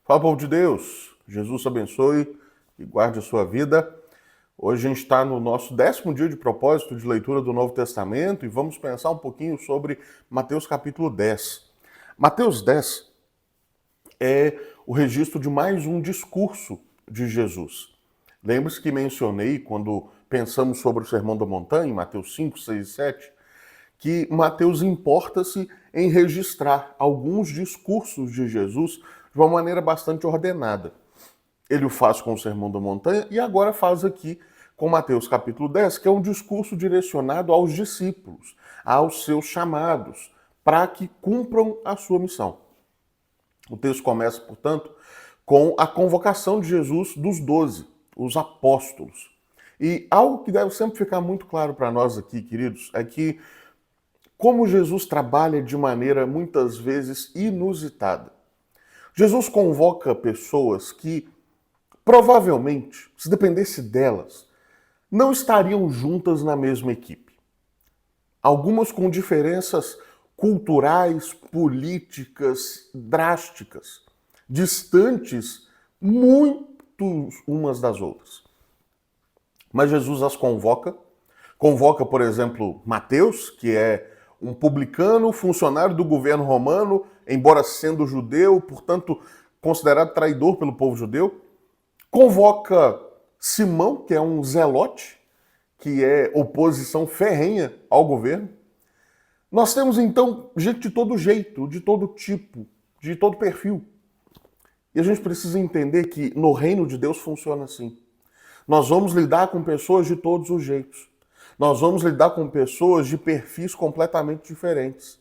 Fala, povo de Deus, Jesus abençoe e guarde a sua vida. Hoje a gente está no nosso 10º dia de propósito de leitura do Novo Testamento e vamos pensar um pouquinho sobre Mateus capítulo 10. Mateus 10 é o registro de mais um discurso de Jesus. Lembre-se que mencionei, quando pensamos sobre o Sermão da Montanha, em Mateus 5, 6 e 7, que Mateus importa-se em registrar alguns discursos de Jesus de uma maneira bastante ordenada. Ele o faz com o Sermão da Montanha e agora faz aqui com Mateus capítulo 10, que é um discurso direcionado aos discípulos, aos seus chamados, para que cumpram a sua missão. O texto começa, portanto, com a convocação de Jesus dos 12, os apóstolos. E algo que deve sempre ficar muito claro para nós aqui, queridos, é que como Jesus trabalha de maneira muitas vezes inusitada. Jesus convoca pessoas que, provavelmente, se dependesse delas, não estariam juntas na mesma equipe. Algumas com diferenças culturais, políticas, drásticas, distantes muito umas das outras. Mas Jesus as convoca, por exemplo, Mateus, que é um publicano, funcionário do governo romano, embora sendo judeu, portanto considerado traidor pelo povo judeu. Convoca Simão, que é um zelote, que é oposição ferrenha ao governo. Nós temos então gente de todo jeito, de todo tipo, de todo perfil. E a gente precisa entender que no reino de Deus funciona assim. Nós vamos lidar com pessoas de todos os jeitos. Nós vamos lidar com pessoas de perfis completamente diferentes.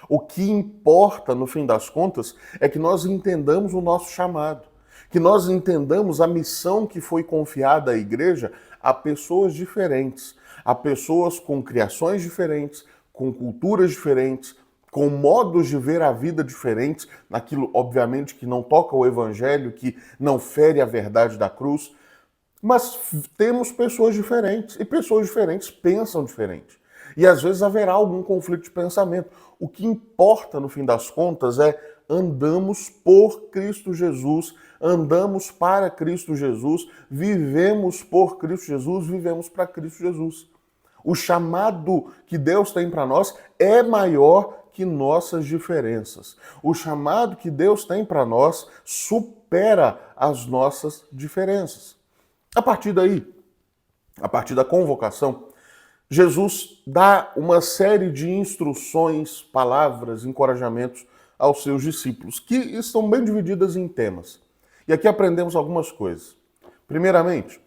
O que importa, no fim das contas, é que nós entendamos o nosso chamado, que nós entendamos a missão que foi confiada à igreja a pessoas diferentes, a pessoas com criações diferentes, com culturas diferentes, com modos de ver a vida diferentes, naquilo, obviamente, que não toca o evangelho, que não fere a verdade da cruz. Mas temos pessoas diferentes, e pessoas diferentes pensam diferente. E às vezes haverá algum conflito de pensamento. O que importa, no fim das contas, é andamos por Cristo Jesus, andamos para Cristo Jesus, vivemos por Cristo Jesus, vivemos para Cristo Jesus. O chamado que Deus tem para nós é maior que nossas diferenças. O chamado que Deus tem para nós supera as nossas diferenças. A partir daí, a partir da convocação, Jesus dá uma série de instruções, palavras, encorajamentos aos seus discípulos, que estão bem divididas em temas. E aqui aprendemos algumas coisas. Primeiramente,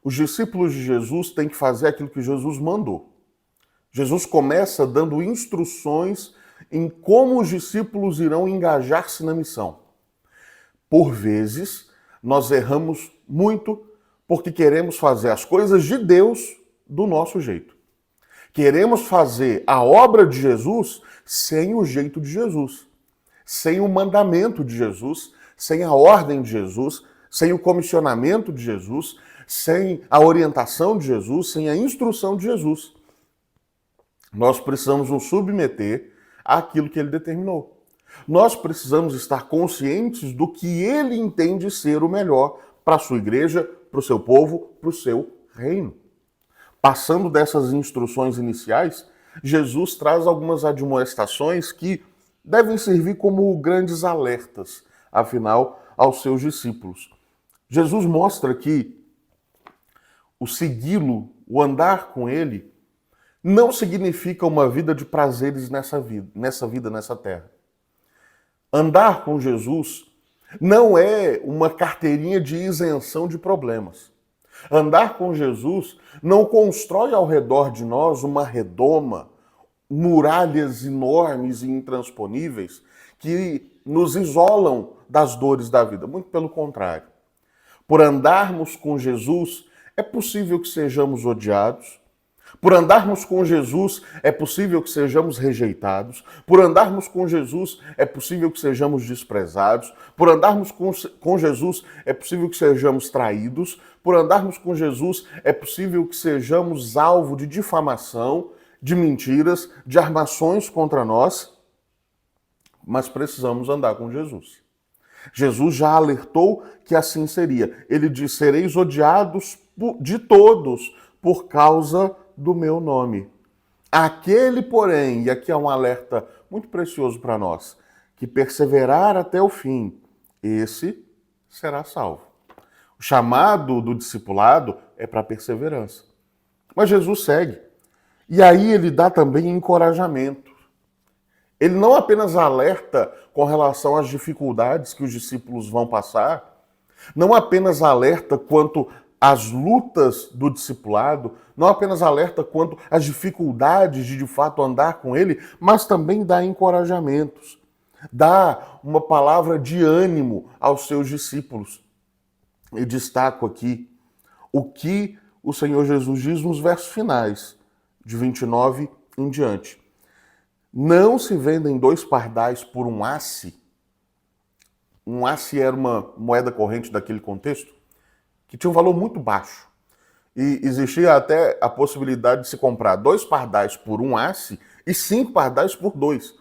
os discípulos de Jesus têm que fazer aquilo que Jesus mandou. Jesus começa dando instruções em como os discípulos irão engajar-se na missão. Por vezes, nós erramos muito porque queremos fazer as coisas de Deus do nosso jeito. Queremos fazer a obra de Jesus sem o jeito de Jesus, sem o mandamento de Jesus, sem a ordem de Jesus, sem o comissionamento de Jesus, sem a orientação de Jesus, sem a instrução de Jesus. Nós precisamos nos submeter àquilo que ele determinou. Nós precisamos estar conscientes do que ele entende ser o melhor para a sua igreja, para o seu povo, para o seu reino. Passando dessas instruções iniciais, Jesus traz algumas admoestações que devem servir como grandes alertas, afinal, aos seus discípulos. Jesus mostra que o segui-lo, o andar com ele, não significa uma vida de prazeres nessa terra. Andar com Jesus não é uma carteirinha de isenção de problemas. Andar com Jesus não constrói ao redor de nós uma redoma, muralhas enormes e intransponíveis que nos isolam das dores da vida. Muito pelo contrário. Por andarmos com Jesus, é possível que sejamos odiados. Por andarmos com Jesus, é possível que sejamos rejeitados. Por andarmos com Jesus, é possível que sejamos desprezados. Por andarmos com Jesus, é possível que sejamos traídos. Por andarmos com Jesus, é possível que sejamos alvo de difamação, de mentiras, de armações contra nós. Mas precisamos andar com Jesus. Jesus já alertou que assim seria. Ele diz: sereis odiados de todos por causa do meu nome. Aquele, porém, e aqui é um alerta muito precioso para nós, que perseverar até o fim, esse será salvo. O chamado do discipulado é para perseverança. Mas Jesus segue. E aí ele dá também encorajamento. Ele não apenas alerta com relação às dificuldades que os discípulos vão passar, não apenas alerta quanto às lutas do discipulado, não apenas alerta quanto às dificuldades de fato andar com ele, mas também dá encorajamentos, dá uma palavra de ânimo aos seus discípulos. E destaco aqui o que o Senhor Jesus diz nos versos finais, de 29 em diante. Não se vendem 2 pardais por um asse. Um asse era uma moeda corrente daquele contexto, que tinha um valor muito baixo. E existia até a possibilidade de se comprar 2 pardais por um asse e 5 pardais por 2.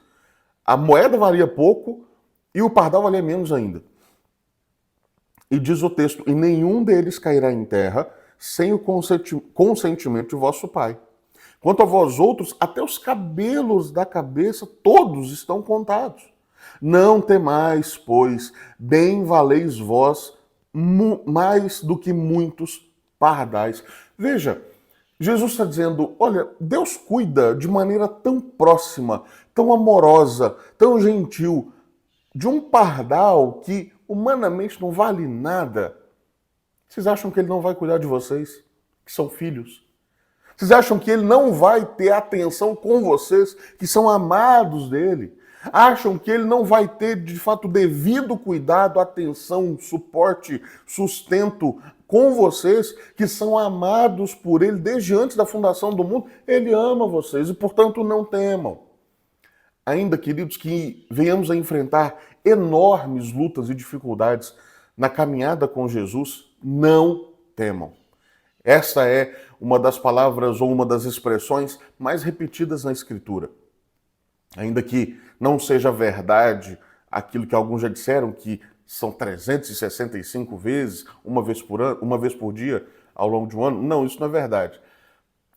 A moeda valia pouco e o pardal valia menos ainda. E diz o texto: e nenhum deles cairá em terra sem o consentimento de vosso Pai. Quanto a vós outros, até os cabelos da cabeça todos estão contados. Não temais, pois, bem valeis vós mais do que muitos pardais. Veja, Jesus está dizendo: olha, Deus cuida de maneira tão próxima, tão amorosa, tão gentil, de um pardal que humanamente não vale nada. Vocês acham que ele não vai cuidar de vocês, que são filhos? Vocês acham que ele não vai ter atenção com vocês, que são amados dele? Acham que ele não vai ter, de fato, devido cuidado, atenção, suporte, sustento com vocês, que são amados por ele desde antes da fundação do mundo? Ele ama vocês e, portanto, não temam. Ainda, queridos, que venhamos a enfrentar enormes lutas e dificuldades na caminhada com Jesus, não temam. Esta é uma das palavras ou uma das expressões mais repetidas na Escritura. Ainda que não seja verdade aquilo que alguns já disseram, que são 365 vezes, uma vez por ano, uma vez por dia, ao longo de um ano. Não, isso não é verdade.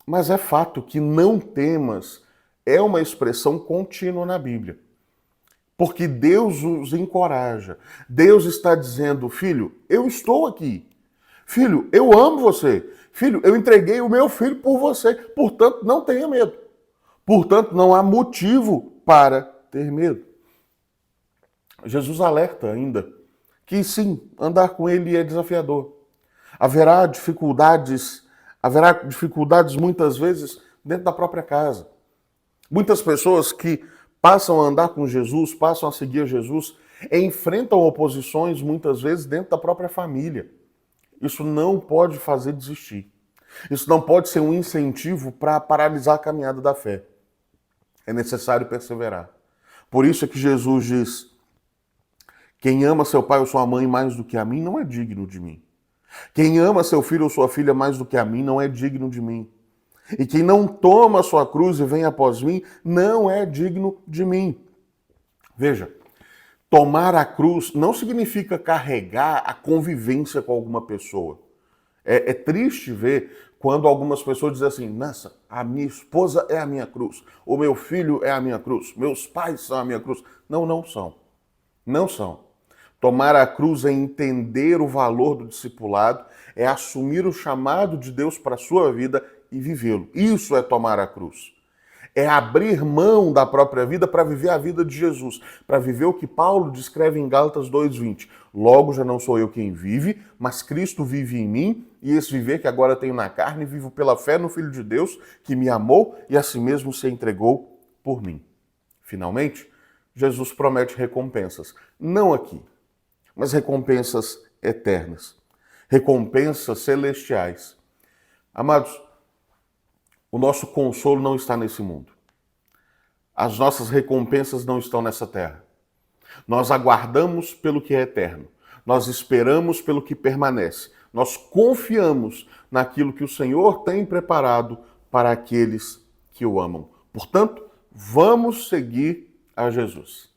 Mas é fato que não temas é uma expressão contínua na Bíblia. Porque Deus os encoraja. Deus está dizendo: filho, eu estou aqui. Filho, eu amo você. Filho, eu entreguei o meu filho por você. Portanto, não tenha medo. Portanto, não há motivo para ter medo. Jesus alerta ainda que sim, andar com ele é desafiador. Haverá dificuldades muitas vezes dentro da própria casa. Muitas pessoas que passam a andar com Jesus, passam a seguir Jesus, enfrentam oposições muitas vezes dentro da própria família. Isso não pode fazer desistir. Isso não pode ser um incentivo para paralisar a caminhada da fé. É necessário perseverar. Por isso é que Jesus diz: quem ama seu pai ou sua mãe mais do que a mim não é digno de mim. Quem ama seu filho ou sua filha mais do que a mim não é digno de mim. E quem não toma a sua cruz e vem após mim não é digno de mim. Veja, tomar a cruz não significa carregar a convivência com alguma pessoa. É triste ver quando algumas pessoas dizem assim: nossa, a minha esposa é a minha cruz, o meu filho é a minha cruz, meus pais são a minha cruz. Não, não são. Não são. Tomar a cruz é entender o valor do discipulado, é assumir o chamado de Deus para a sua vida e vivê-lo. Isso é tomar a cruz. É abrir mão da própria vida para viver a vida de Jesus, para viver o que Paulo descreve em Gálatas 2:20. Logo já não sou eu quem vive, mas Cristo vive em mim, e esse viver que agora tenho na carne, vivo pela fé no Filho de Deus, que me amou e a si mesmo se entregou por mim. Finalmente, Jesus promete recompensas, não aqui, mas recompensas eternas, recompensas celestiais. Amados, o nosso consolo não está nesse mundo. As nossas recompensas não estão nessa terra. Nós aguardamos pelo que é eterno. Nós esperamos pelo que permanece. Nós confiamos naquilo que o Senhor tem preparado para aqueles que o amam. Portanto, vamos seguir a Jesus.